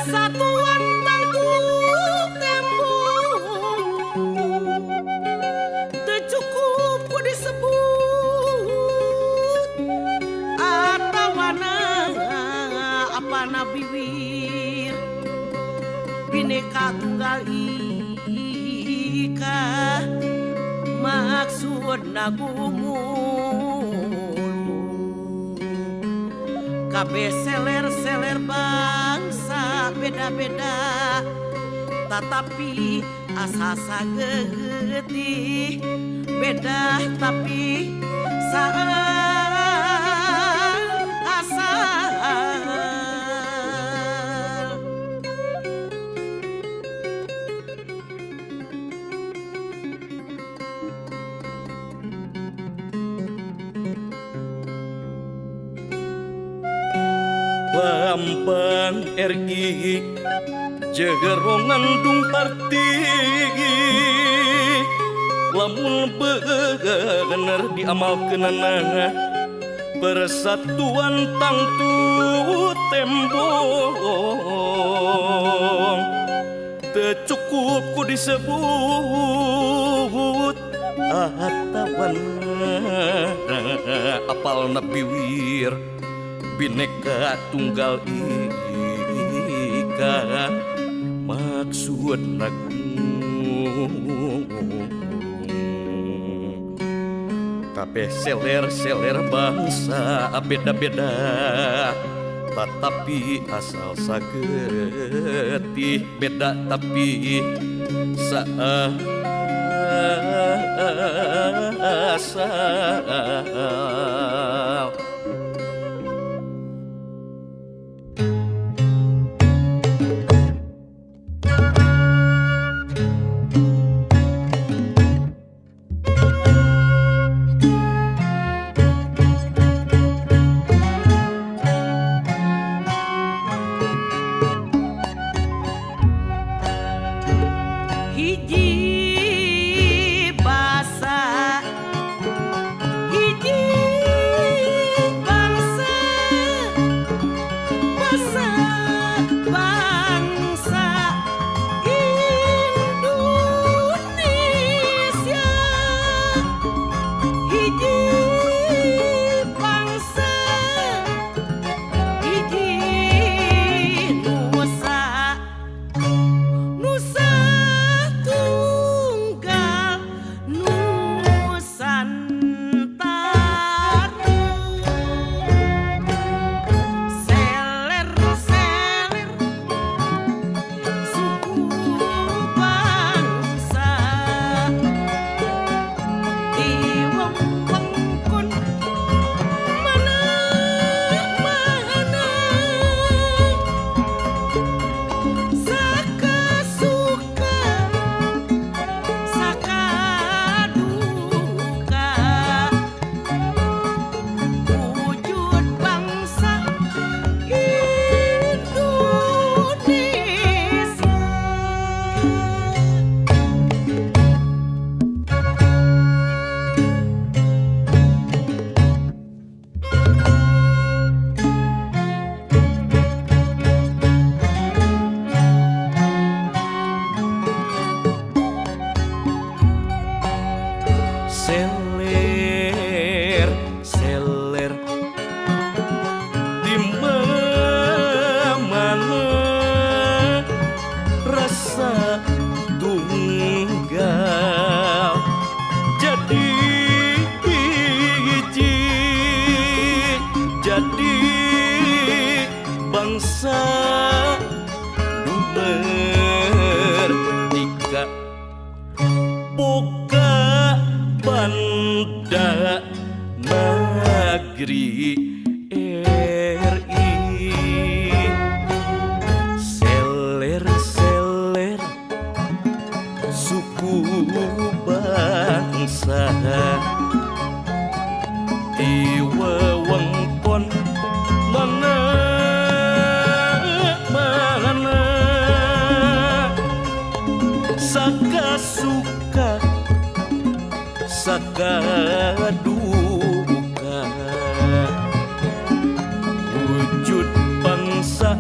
Persatuan tangku tembung teu cukup ku disebut atawana apana bibir Bhinneka Tunggal Ika maksudna gumulung kabeh seler-seler bangsa beda-beda tetapi asa sageutih beda tapi saang asal Lambang RI jegerongan dung parti lamun bener diamalkeunana persatuan tangtu tembong teu cukup ku disebut atawana apalna biwir Bhinneka Tunggal Ika maksudna kabeh seler-seler bangsa beda-beda tetapi asal sageutih beda tapi saasal negeri RI seler-seler suku bangsa di wewengkon mana saka suka saka duka wujud bangsa